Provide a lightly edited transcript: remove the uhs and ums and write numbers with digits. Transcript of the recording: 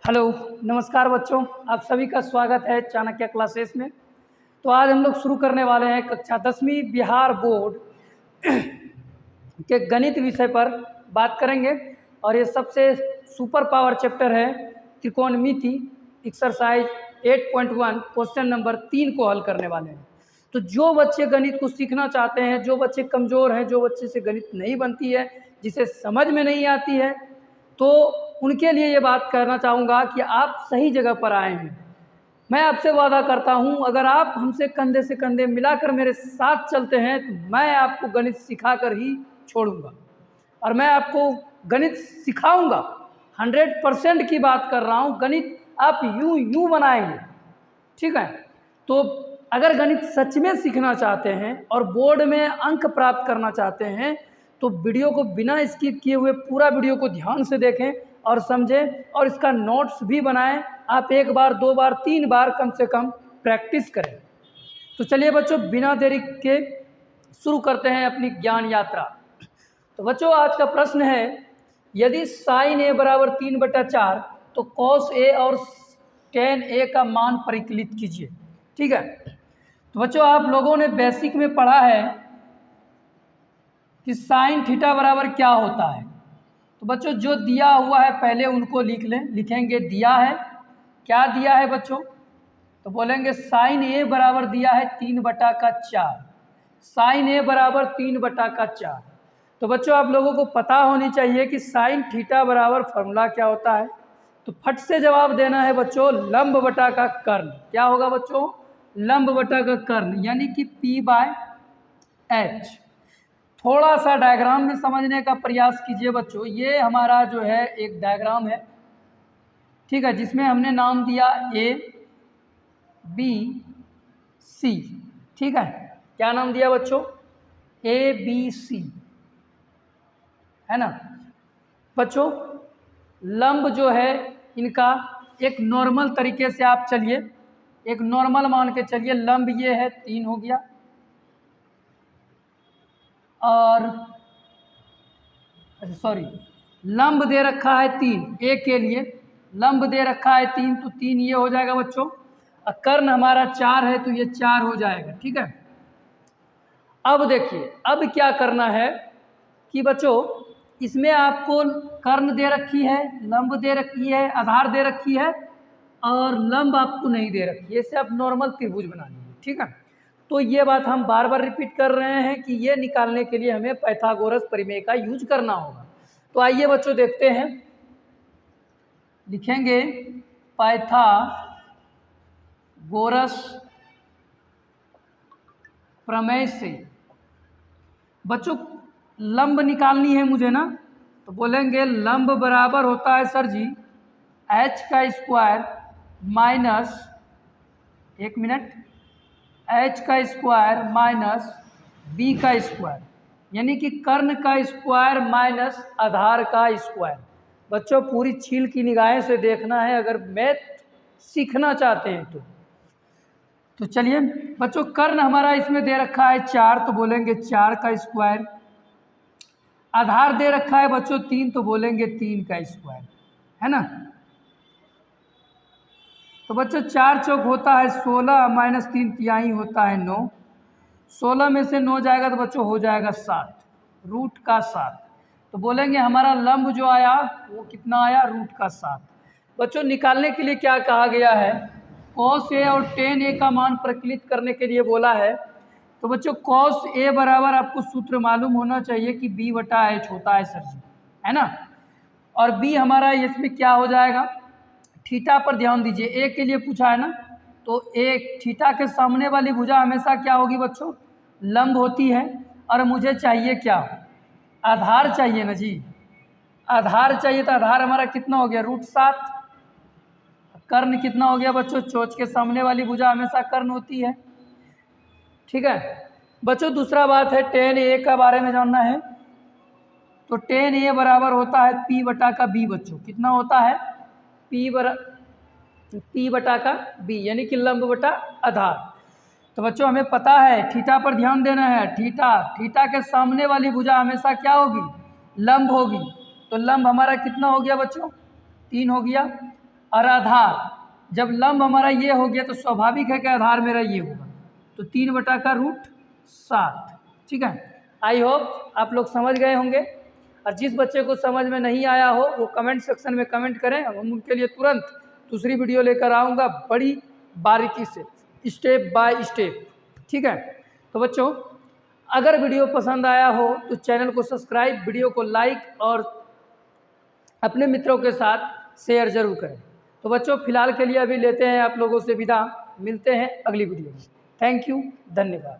Hello, नमस्कार बच्चों। आप सभी का स्वागत है चाणक्य क्लासेस में। तो आज हम लोग शुरू करने वाले हैं कक्षा 10वीं बिहार बोर्ड के गणित विषय पर बात करेंगे। और ये सबसे सुपर पावर चैप्टर है त्रिकोणमिति, एक्सरसाइज 8.1 क्वेश्चन नंबर 3 को हल करने वाले हैं। तो जो बच्चे गणित को सीखना चाहते हैं, जो बच्चे कमज़ोर हैं, जो बच्चे से गणित नहीं बनती है, जिसे समझ में नहीं आती है, तो उनके लिए ये बात कहना चाहूँगा कि आप सही जगह पर आए हैं। मैं आपसे वादा करता हूँ, अगर आप हमसे कंधे से कंधे मिलाकर मेरे साथ चलते हैं तो मैं आपको गणित सिखाकर ही छोड़ूंगा। और मैं आपको गणित सिखाऊंगा, 100% की बात कर रहा हूँ। गणित आप यूं बनाएंगे, ठीक है। तो अगर गणित सच में सीखना चाहते हैं और बोर्ड में अंक प्राप्त करना चाहते हैं तो वीडियो को बिना स्किप किए हुए पूरा वीडियो को ध्यान से देखें और समझें, और इसका नोट्स भी बनाएं। आप 1 बार 2 बार 3 बार कम से कम प्रैक्टिस करें। तो चलिए बच्चों, बिना देरी के शुरू करते हैं अपनी ज्ञान यात्रा। तो बच्चों, आज का प्रश्न है, यदि साइन ए बराबर 3/4 तो कॉस ए और टेन ए का मान परिकलित कीजिए। ठीक है। तो बच्चों, आप लोगों ने बेसिक में पढ़ा है कि साइन थीटा बराबर क्या होता है। तो बच्चों, जो दिया हुआ है पहले उनको लिख लें। लिखेंगे दिया है, क्या दिया है बच्चों? तो बोलेंगे साइन ए बराबर दिया है 3/4। साइन ए बराबर 3/4। तो बच्चों, आप लोगों को पता होनी चाहिए कि साइन थीटा बराबर फॉर्मूला क्या होता है। तो फट से जवाब देना है बच्चों, लंब बटा का कर्ण। क्या होगा बच्चों? लंब बटा का कर्ण, यानी कि P/H। थोड़ा सा डायग्राम में समझने का प्रयास कीजिए बच्चों। ये हमारा जो है एक डायग्राम है, ठीक है, जिसमें हमने नाम दिया ABC। ठीक है, क्या नाम दिया बच्चों? ABC, है ना बच्चों। लंब जो है इनका एक नॉर्मल तरीके से आप चलिए, एक नॉर्मल मान के चलिए। लंब ये है 3 हो गया, और सॉरी, लंब दे रखा है 3 ए के लिए, लंब दे रखा है 3, तो 3 ये हो जाएगा बच्चों। और कर्ण हमारा 4 है तो ये 4 हो जाएगा। ठीक है। अब देखिए, अब क्या करना है कि बच्चों, इसमें आपको कर्ण दे रखी है, लंब दे रखी है, आधार दे रखी है, और लंब आपको नहीं दे रखी है। इससे आप नॉर्मल त्रिभुज बना लीजिए। ठीक है। तो ये बात हम बार बार रिपीट कर रहे हैं कि ये निकालने के लिए हमें पाइथागोरस प्रमेय का यूज करना होगा। तो आइए बच्चों देखते हैं, लिखेंगे पाइथागोरस प्रमेय से बच्चों लंब निकालनी है मुझे ना। तो बोलेंगे लंब बराबर होता है सर जी h का स्क्वायर माइनस, एक मिनट, h का स्क्वायर माइनस b का स्क्वायर, यानी कि कर्ण का स्क्वायर माइनस आधार का स्क्वायर। बच्चों, पूरी छील की निगाहें से देखना है अगर मैथ सीखना चाहते हैं तो चलिए बच्चों, कर्ण हमारा इसमें दे रखा है 4, तो बोलेंगे 4 का स्क्वायर। आधार दे रखा है बच्चों 3, तो बोलेंगे 3 का स्क्वायर, है ना। तो बच्चों 4 चौक होता है 16, माइनस 3 तिहाई होता है 9। 16 में से 9 जाएगा तो बच्चों हो जाएगा 7, रूट का 7। तो बोलेंगे हमारा लंब जो आया वो कितना आया? रूट का 7। बच्चों, निकालने के लिए क्या कहा गया है? कॉस ए और टेन ए का मान प्रकलित करने के लिए बोला है। तो बच्चों, कॉस ए बराबर आपको सूत्र मालूम होना चाहिए कि B/H होता है सर जी, है ना। और B हमारा इसमें क्या हो जाएगा? थीटा पर ध्यान दीजिए, ए के लिए पूछा है ना। तो एक थीटा के सामने वाली भुजा हमेशा क्या होगी बच्चों? लंब होती है। और मुझे चाहिए क्या? आधार चाहिए ना जी। आधार चाहिए, तो आधार हमारा कितना हो गया? √7। कर्ण कितना हो गया बच्चों? चोंच के सामने वाली भुजा हमेशा कर्ण होती है। ठीक है बच्चों, दूसरा बात है टेन ए का बारे में जानना है। तो टेन ए बराबर होता है P/B बच्चों। कितना होता है? P/B, यानी कि लंब बटा आधार। तो बच्चों, हमें पता है, थीटा पर ध्यान देना है। थीटा के सामने वाली भुजा हमेशा क्या होगी? लंब होगी। तो लंब हमारा कितना हो गया बच्चों? 3 हो गया। और आधार, जब लंब हमारा ये हो गया तो स्वाभाविक है कि आधार मेरा ये होगा, तो 3/7। ठीक है, आई होप आप लोग समझ गए होंगे। और जिस बच्चे को समझ में नहीं आया हो वो कमेंट सेक्शन में कमेंट करें, हम उनके लिए तुरंत दूसरी वीडियो लेकर आऊँगा बड़ी बारीकी से, स्टेप बाय स्टेप। ठीक है, तो बच्चों अगर वीडियो पसंद आया हो तो चैनल को सब्सक्राइब, वीडियो को लाइक और अपने मित्रों के साथ शेयर जरूर करें। तो बच्चों फिलहाल के लिए अभी लेते हैं आप लोगों से विदा, मिलते हैं अगली वीडियो में। थैंक यू, धन्यवाद।